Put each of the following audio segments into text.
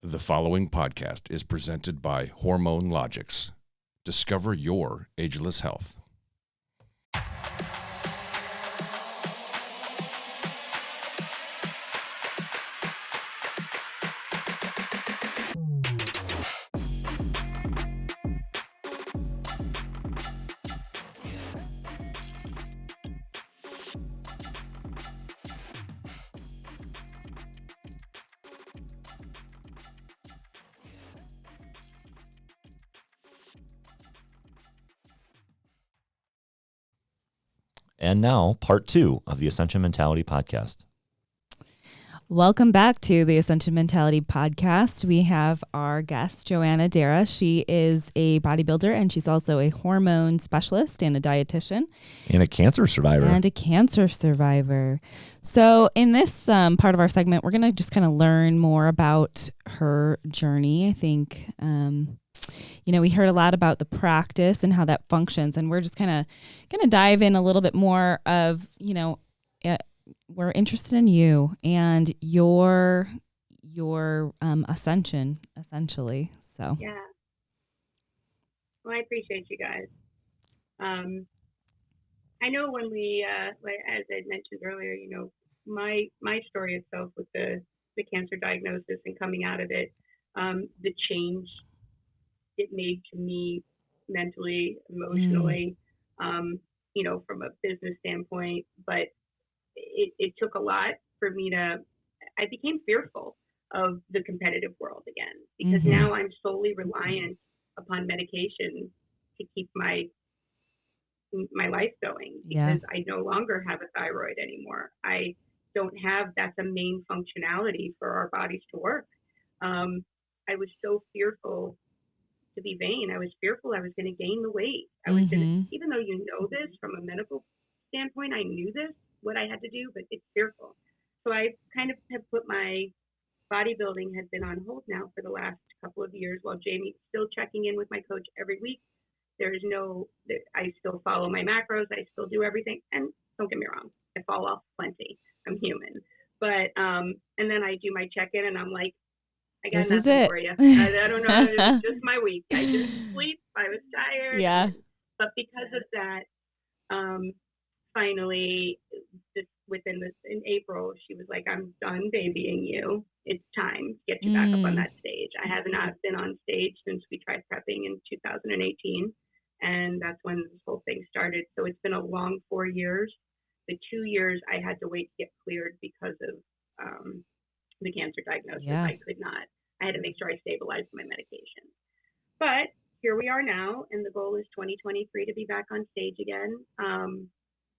The following podcast is presented by Hormone Logics. Discover your ageless health. And now, part 2 of the Ascension Mentality Podcast. Welcome back to the Ascension Mentality Podcast. We have our guest, Joanna Dara. She is a bodybuilder, and she's also a hormone specialist and a dietitian. And a cancer survivor. So in this part of our segment, we're going to just kind of learn more about her journey. I think, we heard a lot about the practice and how that functions, and we're just kind of going to dive in a little bit more of, we're interested in you and your ascension, essentially. So yeah. Well, I appreciate you guys. I know when we, as I mentioned earlier, my story itself with the cancer diagnosis and coming out of it, the change it made to me mentally, emotionally, from a business standpoint, but it took a lot for me I became fearful of the competitive world again, because now I'm solely reliant upon medication to keep my life going, because I no longer have a thyroid anymore. I don't have, that's a main functionality for our bodies to work. I was so fearful to be vain. I was fearful I was going to gain the weight. I was going to, even though this from a medical standpoint, I knew this, what I had to do, but it's fearful. So I kind of have put my bodybuilding has been on hold now for the last couple of years, while Jamie's still checking in with my coach every week. I still follow my macros. I still do everything. And don't get me wrong, I fall off plenty. I'm human. But, and then I do my check-in and I'm like, I got nothing for you. I don't know. It was just my week. I didn't sleep. I was tired. Yeah. But because of that, finally, in April, she was like, I'm done babying you. It's time to get you back up on that stage. I have not been on stage since we tried prepping in 2018. And that's when this whole thing started. So it's been a long 4 years. The 2 years I had to wait to get cleared because of the cancer diagnosis. Yeah. I could not. I had to make sure I stabilized my medication. But here we are now, and the goal is 2023 to be back on stage again.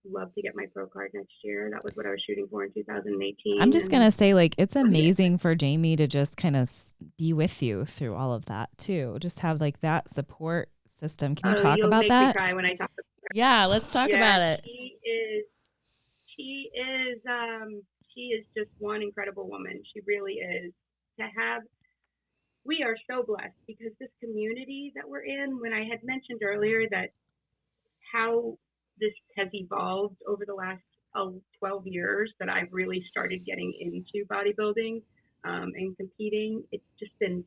Love to get my pro card next year. That was what I was shooting for in 2018. I'm just going to say, it's amazing for Jamie to just kind of be with you through all of that too. Just have that support system. Can you talk about that? Me cry when I talk about her. Yeah, let's talk about it. She is just one incredible woman. She really is. We are so blessed because this community that we're in, when I had mentioned earlier that how this has evolved over the last 12 years that I've really started getting into bodybuilding and competing, it's just been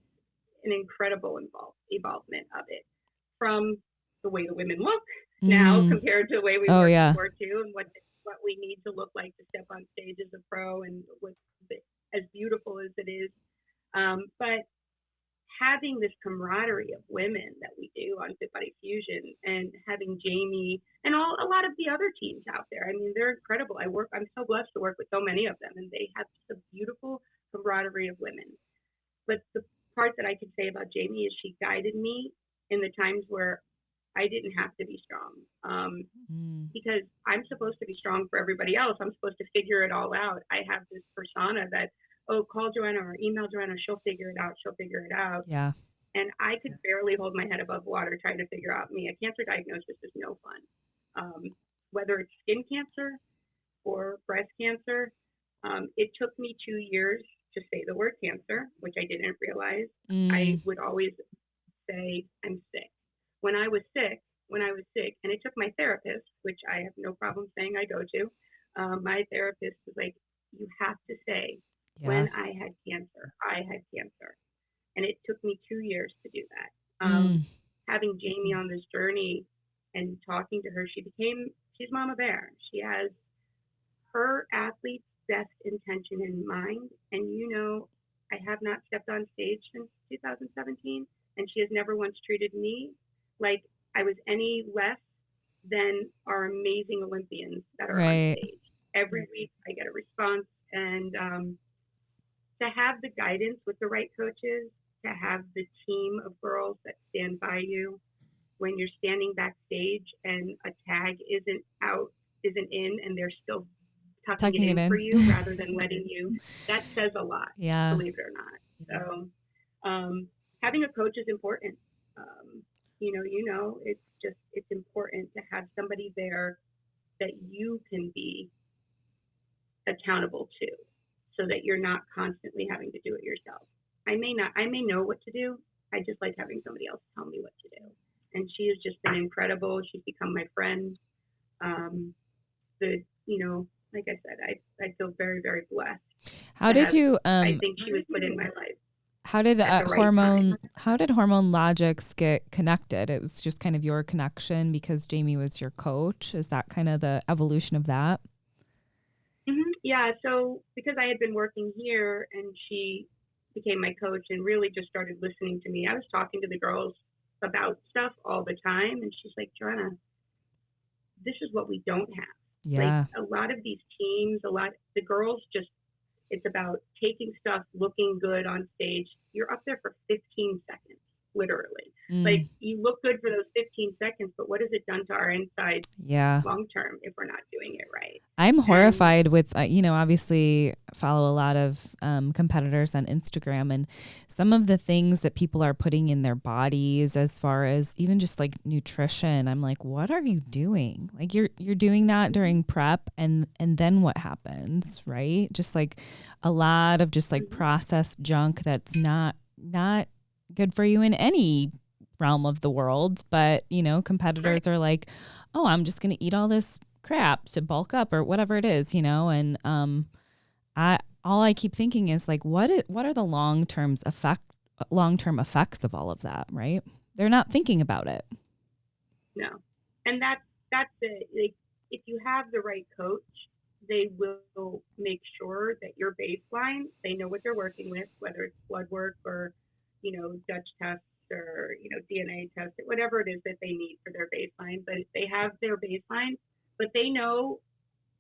an incredible involvement of it, from the way the women look now compared to the way we were before too, and what we need to look like to step on stage as a pro, and as beautiful as it is. But having this camaraderie of women that we do on Fit Body Fusion, and having Jamie and a lot of the other teams out there. I mean, they're incredible. I'm so blessed to work with so many of them, and they have just a beautiful camaraderie of women. But the part that I can say about Jamie is she guided me in the times where I didn't have to be strong, because I'm supposed to be strong for everybody else. I'm supposed to figure it all out. I have this persona that, call Joanna or email Joanna, she'll figure it out. Yeah. And I could barely hold my head above water trying to figure out me. A cancer diagnosis is no fun. Whether it's skin cancer or breast cancer, it took me 2 years to say the word cancer, which I didn't realize. I would always say, I'm sick. When I was sick, and it took my therapist, which I have no problem saying I go to, my therapist was like, you have to say, when I had cancer. And it took me 2 years to do that. Mm. Having Jamie on this journey and talking to her, she's Mama Bear. She has her athlete's best intention in mind. And I have not stepped on stage since 2017, and she has never once treated me like I was any less than our amazing Olympians that are on stage. Every week I get a response, and to have the guidance with the right coaches, to have the team of girls that stand by you when you're standing backstage and a tag isn't in, and they're still tucking it in for you rather than letting you, that says a lot, believe it or not. So having a coach is important. It's important to have somebody there that you can be accountable to, so that you're not constantly having to do it yourself. I may know what to do. I just like having somebody else tell me what to do. And she has just been incredible. She's become my friend. Like I said, I feel very, very blessed. How did you? I think she was put in my life. How did Hormone Logics get connected? It was just kind of your connection because Jamie was your coach. Is that kind of the evolution of that? Mm-hmm. Yeah. So because I had been working here and she became my coach and really just started listening to me, I was talking to the girls about stuff all the time, and she's like, Joanna, this is what we don't have. Yeah. Like a lot of these teams, the girls just, it's about taking stuff, looking good on stage. You're up there for 15 seconds, literally. Like you look good for those 15 seconds, but what has it done to our insides long term if we're not doing it right? I'm horrified with, obviously follow a lot of competitors on Instagram, and some of the things that people are putting in their bodies as far as even just like nutrition. I'm like, what are you doing? Like you're doing that during prep, and then what happens, right? Just like a lot of just like processed junk that's not good for you in any realm of the world. But competitors are like, oh, I'm just going to eat all this crap to bulk up or whatever it is, and all I keep thinking is like, what are the long-term effects of all of that, right? They're not thinking about it. No. And that's it. Like, if you have the right coach, they will make sure that your baseline, they know what they're working with, whether it's blood work or Dutch tests or DNA tests, whatever it is that they need for their baseline. But if they have their baseline, but they know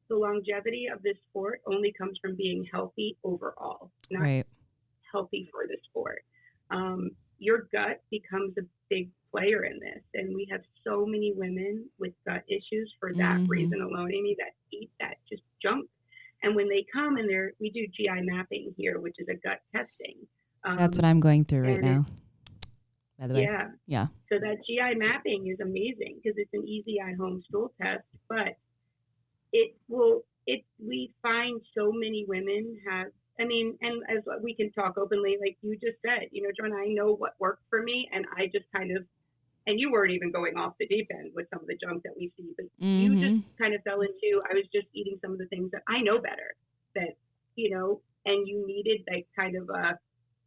the longevity of this sport only comes from being healthy overall, not healthy for the sport. Your gut becomes a big player in this, and we have so many women with gut issues for that reason alone, Amy, that eat that just junk. And when they come and we do GI mapping here, which is a gut testing. That's what I'm going through right now, by the way. Yeah. So that GI mapping is amazing because it's an easy at-home stool test, but we find so many women have, and as we can talk openly, like you just said, John, I know what worked for me, and I just kind of, and you weren't even going off the deep end with some of the junk that we see, but you just kind of fell into, I was just eating some of the things that I know better, that, and you needed like kind of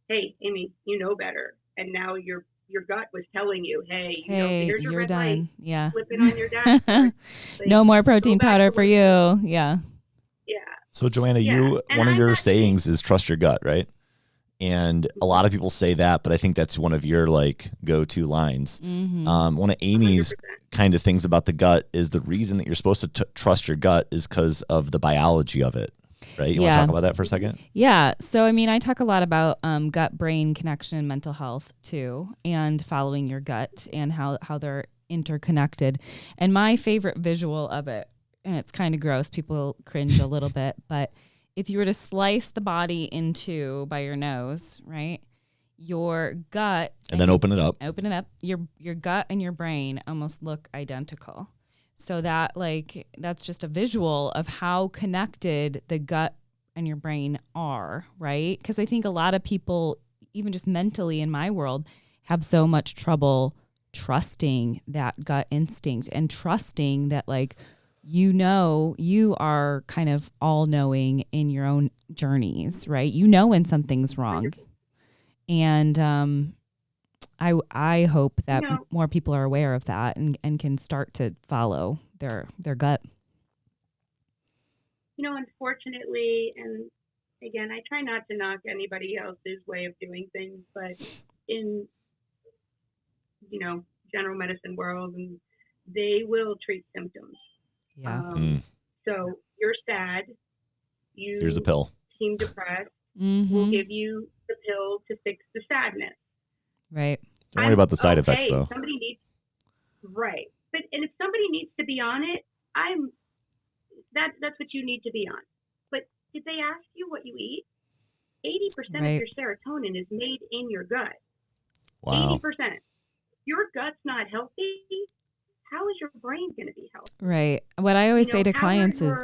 hey, Amy, you know better. And now your gut was telling you, hey, here's your you're red done. light. Yeah. Flip it on your dashboard. Like, no more protein powder for you. Yeah. Yeah. So Joanna, one of your sayings is trust your gut, right? And a lot of people say that, but I think that's one of your like go-to lines. One of Amy's 100%. Kind of things about the gut is the reason that you're supposed to trust your gut is because of the biology of it. Right? You want to talk about that for a second? Yeah. So, I talk a lot about gut-brain connection and mental health too, and following your gut and how they're interconnected. And my favorite visual of it, and it's kind of gross, people cringe a little bit, but if you were to slice the body into by your nose, right, your gut... And then open it up. Your gut and your brain almost look identical. So that's just a visual of how connected the gut and your brain are, right? Because I think a lot of people, even just mentally in my world, have so much trouble trusting that gut instinct and trusting that you are kind of all knowing in your own journeys, right? When something's wrong. And I hope that You know, more people are aware of that and can start to follow their gut. Unfortunately, and again, I try not to knock anybody else's way of doing things, but in, general medicine world, and they will treat symptoms. Yeah. So you're sad, Here's a you pill. seem depressed, Mm-hmm. we'll give you the pill to fix the sadness. Right. Don't worry about the side effects, though. Somebody needs, right. And if somebody needs to be on it, that's what you need to be on. But did they ask you what you eat? 80% Right. of your serotonin is made in your gut. Wow. 80%. Your gut's not healthy. How is your brain going to be healthy? Right. What I always say to clients is,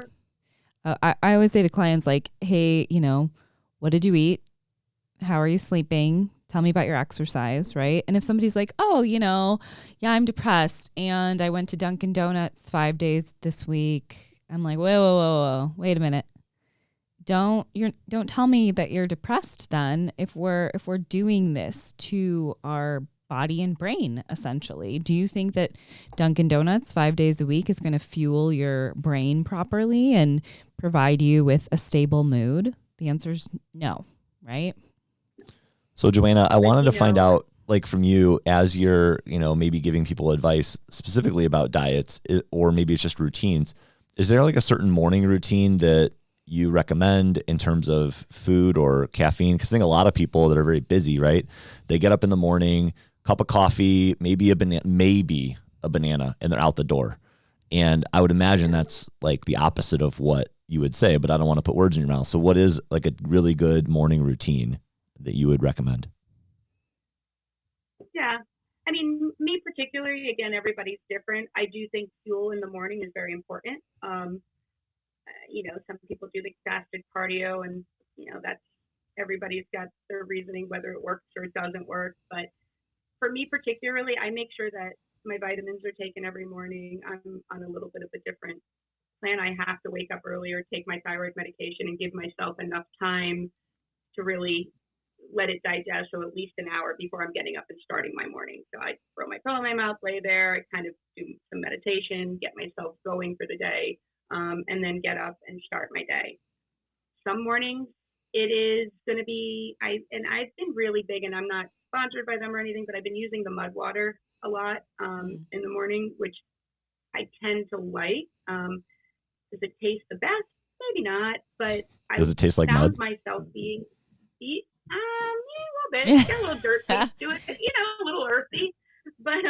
I always say to clients, like, hey, what did you eat? How are you sleeping? Tell me about your exercise, right? And if somebody's like, oh, yeah, I'm depressed and I went to Dunkin' Donuts 5 days this week. I'm like, whoa, wait a minute. Don't tell me that you're depressed then if we're doing this to our body and brain, essentially. Do you think that Dunkin' Donuts 5 days a week is going to fuel your brain properly and provide you with a stable mood? The answer is no, right? So Joanna, I wanted to find out, like, from you, as you're, maybe giving people advice specifically about diets, or maybe it's just routines. Is there like a certain morning routine that you recommend in terms of food or caffeine? Because I think a lot of people that are very busy, right? They get up in the morning, cup of coffee, maybe a banana, and they're out the door. And I would imagine that's like the opposite of what you would say, but I don't want to put words in your mouth. So what is like a really good morning routine that you would recommend? Yeah. I mean, me particularly, again, everybody's different. I do think fuel in the morning is very important. Some people do the fasted cardio, and, that's, everybody's got their reasoning, whether it works or it doesn't work. But for me particularly, I make sure that my vitamins are taken every morning. I'm on a little bit of a different plan. I have to wake up earlier, take my thyroid medication, and give myself enough time to really let it digest, so at least an hour before I'm getting up and starting my morning. So I throw my pillow in my mouth, lay there, I kind of do some meditation, get myself going for the day, and then get up and start my day. Some mornings it is going to be, I've been really big, and I'm not sponsored by them or anything, but I've been using the mud water a lot in the morning, which I tend to like. Does it taste the best? Maybe not, but Does it taste like mud? Myself being a little bit. It's got a little dirt taste to it, a little earthy. But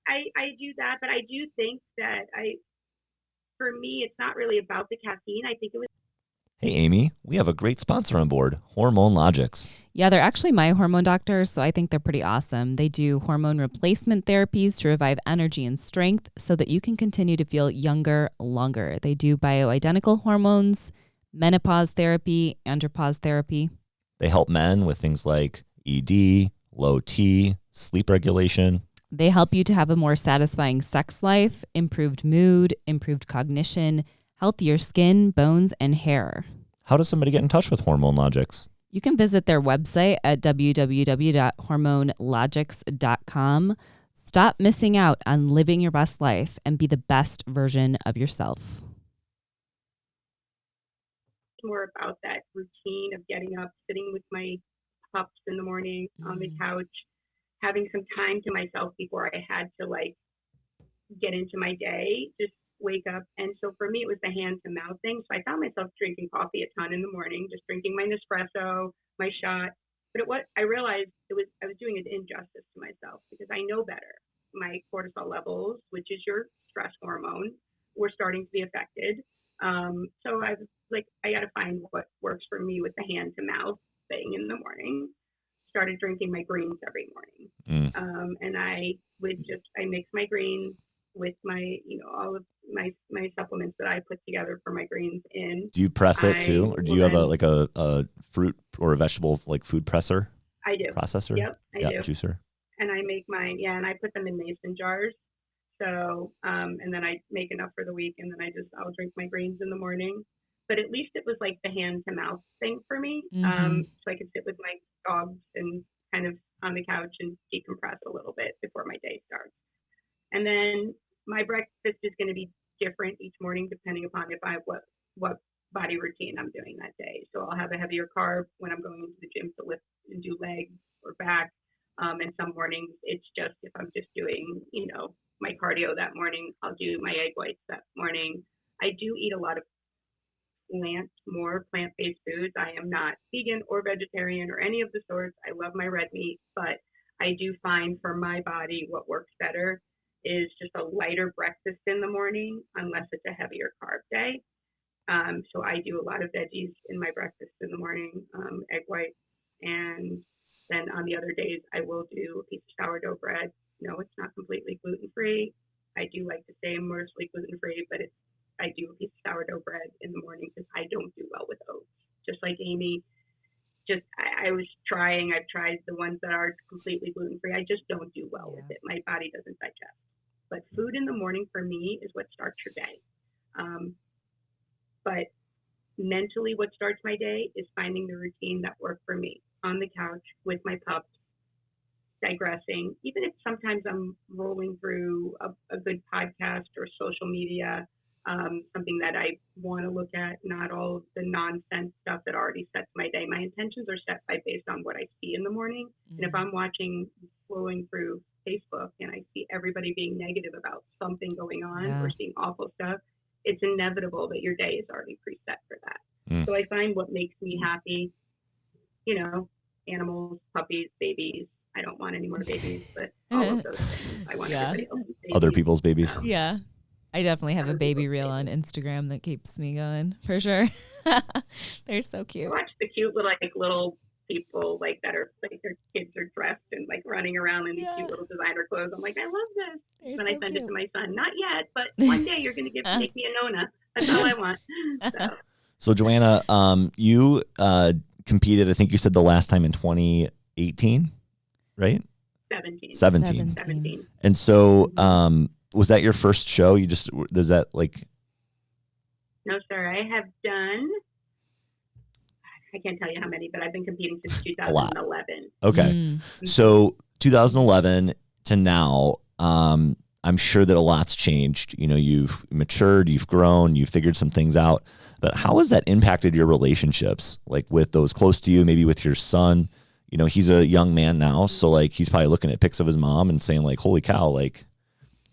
I do that. But I do think that for me, it's not really about the caffeine. I think it was. Hey, Amy, we have a great sponsor on board, Hormone Logics. Yeah, they're actually my hormone doctors, so I think they're pretty awesome. They do hormone replacement therapies to revive energy and strength so that you can continue to feel younger longer. They do bioidentical hormones, menopause therapy, andropause therapy. They help men with things like ED, low T, sleep regulation. They help you to have a more satisfying sex life, improved mood, improved cognition, healthier skin, bones, and hair. How does somebody get in touch with Hormone Logics? You can visit their website at www.hormonelogics.com. Stop missing out on living your best life and be the best version of yourself. More about that routine of getting up, sitting with my pups in the morning on the couch, having some time to myself before I had to get into my day, just wake up. And so for me, it was the hand to mouth thing. So I found myself drinking coffee a ton in the morning, just drinking my Nespresso, my shot. But I realized I was doing an injustice to myself because I know better. My cortisol levels, which is your stress hormone, were starting to be affected. So I was like, I got to find what works for me with the hand to mouth thing in the morning. Started drinking my greens every morning. And I mix my greens with my, all of my supplements that I put together for my greens in. Do you press it too? Or do you have a fruit or a vegetable food presser? I do. Processor? Yep, I do. Juicer. And I make mine, and I put them in mason jars. So, and then I make enough for the week, and then I'll drink my greens in the morning. but at least it was like the hand to mouth thing for me. So I could sit with my dogs and kind of on the couch and decompress a little bit before my day starts. And then my breakfast is going to be different each morning depending upon if I what body routine I'm doing that day. So I'll have a heavier carb when I'm going into the gym to lift and do legs or back. And some mornings it's just, if I'm just doing, my cardio that morning, I'll do my egg whites that morning. I do eat a lot of plant-based foods. I am not vegan or vegetarian or any of the sorts. I love my red meat, but I do find for my body what works better is just a lighter breakfast in the morning, unless it's a heavier carb day. So I do a lot of veggies in my breakfast in the morning, egg whites, and then on the other days I will do a piece of sourdough bread. No, it's not completely gluten-free. I do like to say I'm mostly gluten-free, but I do a piece of sourdough bread in the morning because I don't do well with oats. Just like Amy, I've tried the ones that are completely gluten-free. I just don't do well with it. My body doesn't digest. But food in the morning for me is what starts your day. But mentally what starts my day is finding the routine that works for me on the couch with my pups, digressing, even if sometimes I'm rolling through a good podcast or social media, something that I want to look at, not all of the nonsense stuff that already sets my day. My intentions are set based on what I see in the morning. And if I'm scrolling through Facebook and I see everybody being negative about something going on or seeing awful stuff, it's inevitable that your day is already preset for that. So I find what makes me happy, animals, puppies, babies. I don't want any more babies, but all of those things. I want everybody else's babies. Other people's babies. So. Yeah. I definitely have a baby reel on Instagram that keeps me going, for sure. They're so cute. I watch the cute little people that are their kids are dressed and running around in these cute little designer clothes. I'm like, I love this. I send it to my son. Not yet, but one day you're going to make me a Nona. That's all I want. So Joanna, you competed, I think you said the last time in 2018, right? 17. And so was that your first show? Does that No, sir. I have done, I can't tell you how many, but I've been competing since 2011. Okay. So 2011 to now, I'm sure that a lot's changed. You've matured, you've grown, you've figured some things out. But how has that impacted your relationships, with those close to you, maybe with your son? He's a young man now, so he's probably looking at pics of his mom and saying holy cow,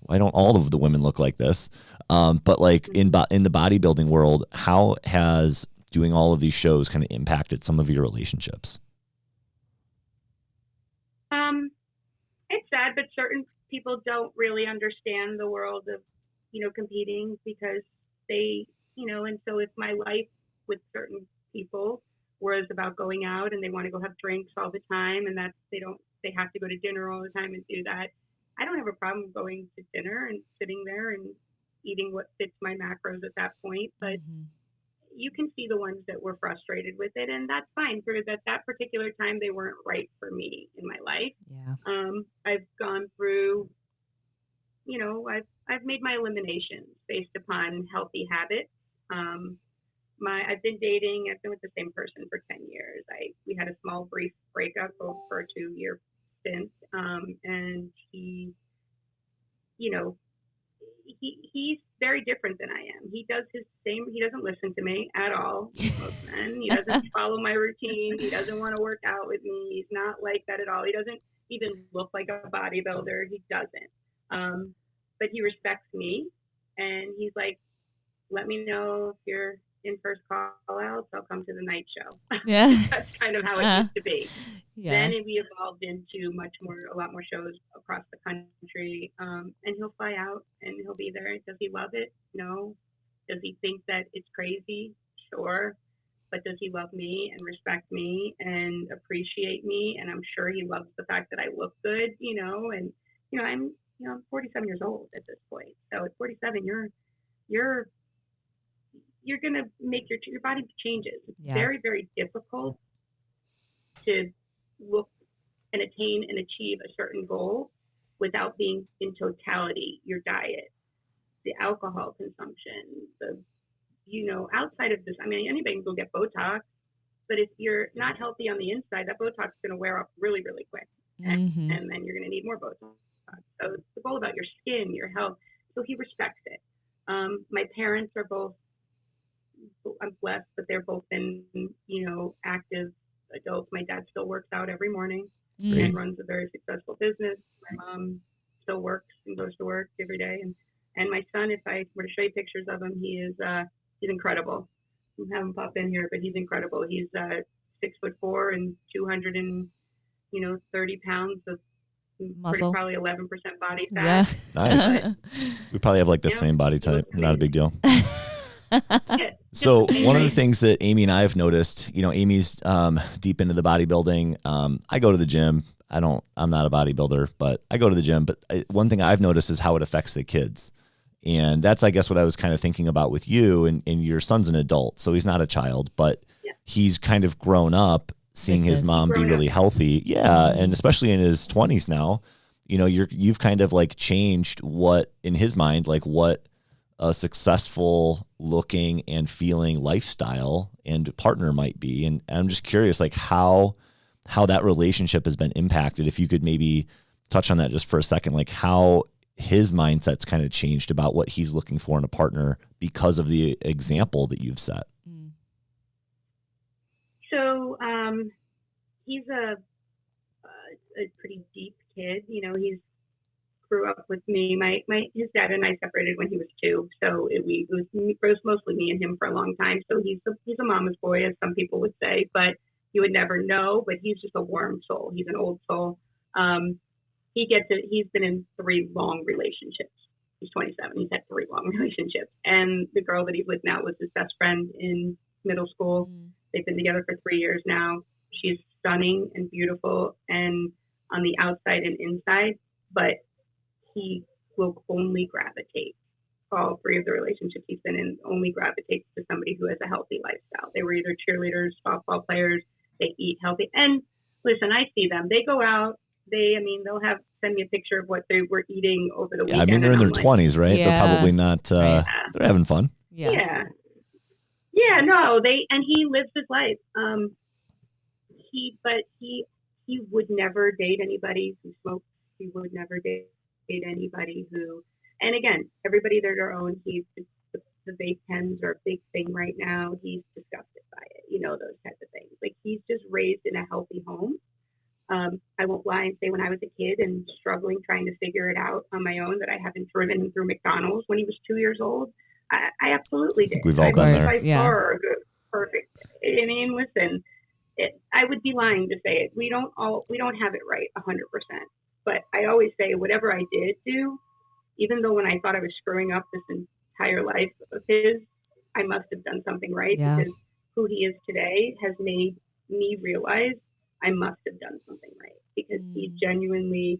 why don't all of the women look like this? But in the bodybuilding world, how has doing all of these shows kind of impacted some of your relationships? It's sad, but certain people don't really understand the world of, competing because they, and so if my life with certain people was about going out and they want to go have drinks all the time and they have to go to dinner all the time and do that. I don't have a problem going to dinner and sitting there and eating what fits my macros at that point, but you can see the ones that were frustrated with it, and that's fine. For that particular time, they weren't right for me in my life. Yeah. I've gone through, I've made my eliminations based upon healthy habits. I've been with the same person for 10 years. We had a small brief breakup for a 2-year stint. And he, he's very different than I am. He doesn't listen to me at all. Most men. He doesn't follow my routine. He doesn't want to work out with me. He's not like that at all. He doesn't even look like a bodybuilder. He doesn't. But he respects me, and he's like, let me know if you're in first call outs, I'll come to the night show. Yeah. That's kind of how it used to be. Yeah. Then we evolved into a lot more shows across the country. And he'll fly out and he'll be there. Does he love it? No. Does he think that it's crazy? Sure. But does he love me and respect me and appreciate me? And I'm sure he loves the fact that I look good, and I'm 47 years old at this point. So at 47, you're going to make your body changes. It's very, very difficult to look and attain and achieve a certain goal without being in totality your diet, the alcohol consumption, the outside of this, I mean, anybody can go get Botox, but if you're not healthy on the inside, that Botox is going to wear off really, really quick. And then you're going to need more Botox. So it's all about your skin, your health. So he respects it. My parents are both, I'm blessed, but they're both been, active adults. My dad still works out every morning and runs a very successful business. My mom still works and goes to work every day. And my son, if I were to show you pictures of him, he's incredible. I'll have him pop in here, but he's incredible. He's 6'4" and 230 pounds of muscle, probably 11% body fat. Yeah, nice. We probably have like the same body type. Not a big deal. Yeah. So one of the things that Amy and I have noticed, Amy's deep into the bodybuilding. I go to the gym. I'm not a bodybuilder, but I go to the gym. But one thing I've noticed is how it affects the kids. And that's, I guess, what I was kind of thinking about with you. And your son's an adult, so he's not a child, but he's kind of grown up seeing his mom be really healthy. Yeah. And especially in his 20s now, you've kind of like changed what, in his mind, like what a successful looking and feeling lifestyle and partner might be. And I'm just curious, like how that relationship has been impacted. If you could maybe touch on that just for a second, like how his mindset's kind of changed about what he's looking for in a partner because of the example that you've set. So he's a pretty deep kid. He's grew up with me. His dad and I separated when he was 2, so it was mostly me and him for a long time. So he's a mama's boy, as some people would say, but you would never know. But he's just a warm soul. He's an old soul. He's been in 3 long relationships. He's 27. He's had 3 long relationships, and the girl that he's with now was his best friend in middle school. They've been together for 3 years now. She's stunning and beautiful, and on the outside and inside, but he will only gravitate. All 3 of the relationships he's been in only gravitates to somebody who has a healthy lifestyle. They were either cheerleaders, softball players, they eat healthy. And listen, I see them. They go out, they'll send me a picture of what they were eating over the weekend. I mean, they're in their 20s, right? Yeah. They're probably not, they're having fun. Yeah, and he lives his life. He would never date anybody who smokes. He would never date anybody who, and again, everybody they're their own. The vape pens are a big thing right now. He's disgusted by it, those types of things. Like, he's just raised in a healthy home. I won't lie and say when I was a kid and struggling, trying to figure it out on my own, that I haven't driven him through McDonald's when he was 2 years old. I absolutely did. We've all been there. By far, perfect. I mean, listen, I would be lying to say it. We don't have it right 100%. But I always say, whatever I did do, even though when I thought I was screwing up this entire life of his, I must have done something right, because who he is today has made me realize I must have done something right, because he genuinely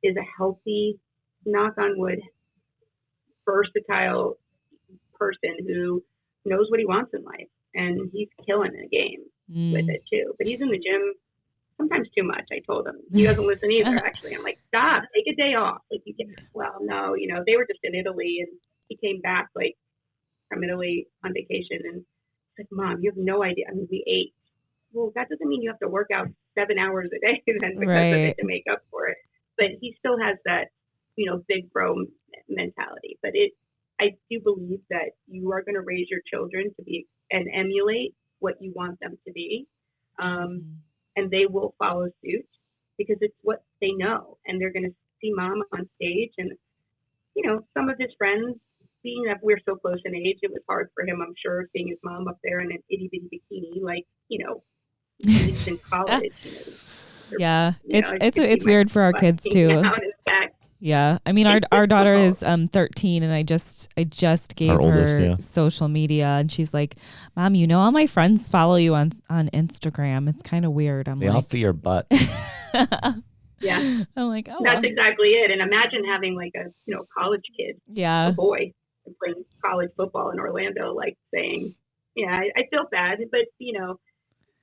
is a healthy, knock on wood, versatile person who knows what he wants in life, and he's killing the game with it too. But he's in the gym sometimes too much. I told him. He doesn't listen either, actually. I'm like, stop, take a day off. Like, no, they were just in Italy, and he came back from Italy on vacation, and he's like, Mom, you have no idea. I mean, we ate. Well, that doesn't mean you have to work out 7 hours a day then because of it to make up for it. But he still has that, big bro mentality. But I do believe that you are going to raise your children to be and emulate what you want them to be. And they will follow suit because it's what they know. And they're going to see Mom on stage. And, some of his friends, being that we're so close in age, it was hard for him, I'm sure, seeing his mom up there in an itty bitty bikini, he's in college. It's weird for our kids too. Yeah, I mean, our daughter is 13, and I just gave our her oldest, social media, and she's like, Mom, all my friends follow you on Instagram. It's kind of weird. They all see your butt. Yeah, I'm like, oh, that's exactly it. And imagine having like a college kid, a boy playing college football in Orlando, saying, I feel bad, but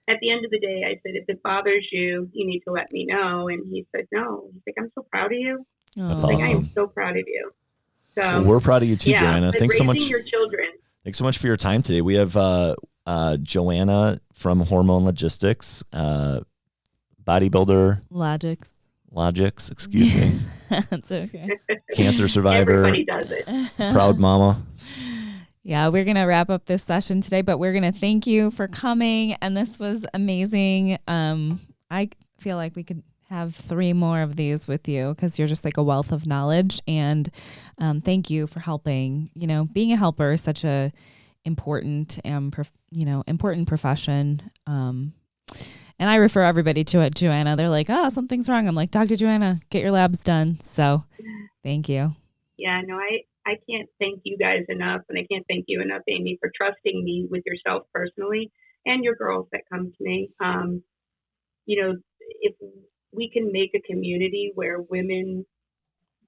at the end of the day, I said, if it bothers you, you need to let me know. And he said, no. He's like, I'm so proud of you. That's I awesome. am so proud of you. So well, we're proud of you too, Joanna. Thanks so much. Raising your children. Thanks so much for your time today. We have Joanna from Hormone Logistics, bodybuilder. Logics, excuse me. That's okay. Cancer survivor. Everybody does it. Proud mama. Yeah, we're going to wrap up this session today, but we're going to thank you for coming. And this was amazing. I feel like we could have 3 more of these with you because you're just like a wealth of knowledge. And thank you for helping. You know, being a helper is such a important important profession. And I refer everybody to it, Joanna. They're like, oh, something's wrong. I'm like, Dr. Joanna, get your labs done. So thank you. Yeah, no, I can't thank you guys enough. And I can't thank you enough, Amy, for trusting me with yourself personally and your girls that come to me. You know, if we can make a community where women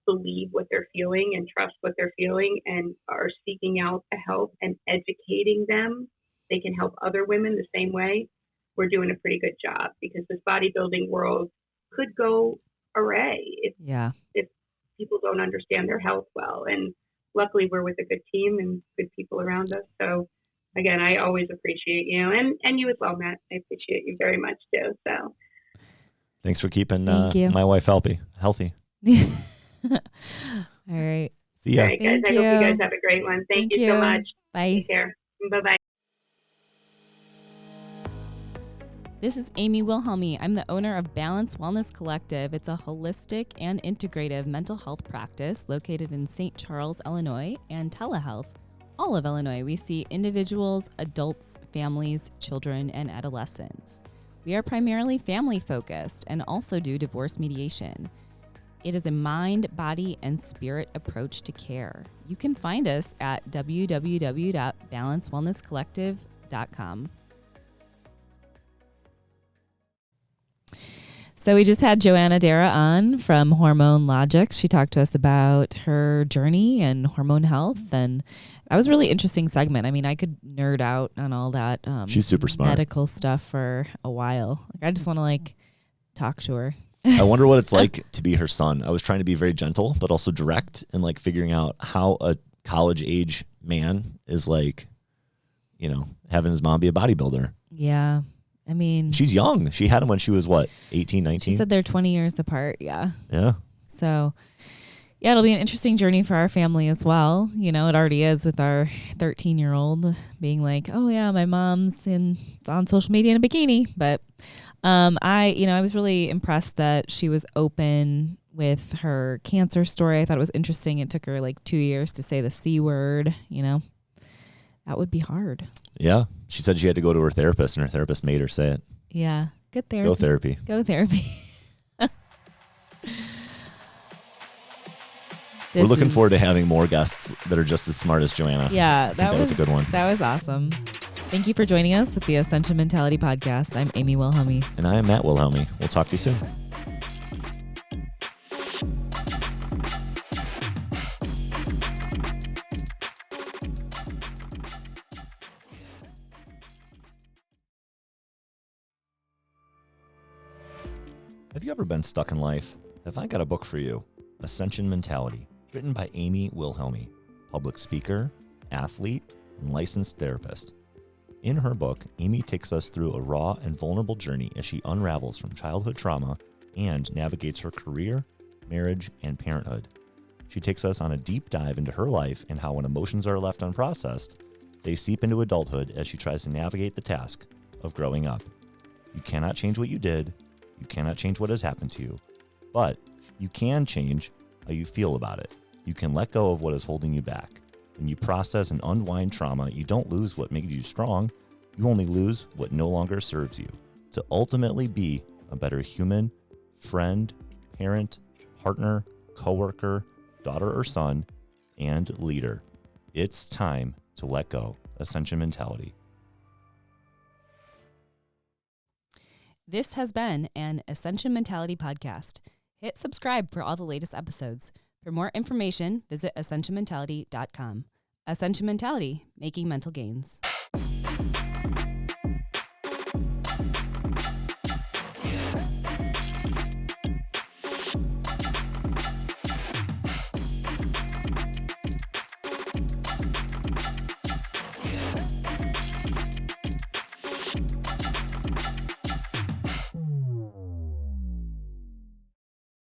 believe what they're feeling and trust what they're feeling and are seeking out the help and educating them, they can help other women the same way. We're doing a pretty good job because this bodybuilding world could go awry if people don't understand their health well. And luckily we're with a good team and good people around us. So again, I always appreciate you and you as well, Matt. I appreciate you very much too. So thanks for keeping my wife healthy. All right. See ya. All right, guys. I hope you guys have a great one. Thank you so much. Bye. Take care. Bye-bye. This is Amy Wilhelmy. I'm the owner of Balance Wellness Collective. It's a holistic and integrative mental health practice located in St. Charles, Illinois, and telehealth. All of Illinois, we see individuals, adults, families, children, and adolescents. We are primarily family focused and also do divorce mediation. It is a mind, body, and spirit approach to care. You can find us at www.balancewellnesscollective.com. So we just had Joanna Dara on from Hormone Logics. She talked to us about her journey and hormone health, and that was a really interesting segment. I mean, I could nerd out on all that she's super smart medical stuff for a while. Like, I just want to talk to her. I wonder what it's like to be her son. I was trying to be very gentle, but also direct and figuring out how a college age man is having his mom be a bodybuilder. Yeah. I mean, she's young. She had him when she was 18, 19? She said they're 20 years apart. Yeah. Yeah. So yeah, it'll be an interesting journey for our family as well. You know, it already is with our 13-year-old being like, oh yeah, my mom's on social media in a bikini. But I was really impressed that she was open with her cancer story. I thought it was interesting. It took her 2 years to say the C word, That would be hard. Yeah. She said she had to go to her therapist, and her therapist made her say it. Yeah. Good therapy. Go therapy. Go therapy. We're looking forward to having more guests that are just as smart as Joanna. Yeah. That was a good one. That was awesome. Thank you for joining us with the Ascension Mentality Podcast. I'm Amy Wilhelmy. And I am Matt Wilhelmy. We'll talk to you soon. Have you ever been stuck in life? Have I got a book for you? Ascension Mentality, written by Amy Wilhelmy, public speaker, athlete, and licensed therapist. In her book, Amy takes us through a raw and vulnerable journey as she unravels from childhood trauma and navigates her career, marriage, and parenthood. She takes us on a deep dive into her life and how when emotions are left unprocessed, they seep into adulthood as she tries to navigate the task of growing up. You cannot change what you did. You cannot change what has happened to you, but you can change how you feel about it. You can let go of what is holding you back. When you process and unwind trauma, you don't lose what made you strong. You only lose what no longer serves you. To ultimately be a better human, friend, parent, partner, coworker, daughter or son, and leader. It's time to let go. Ascension Mentality. This has been an Ascension Mentality podcast. Hit subscribe for all the latest episodes. For more information, visit ascensionmentality.com. Ascension Mentality, making mental gains.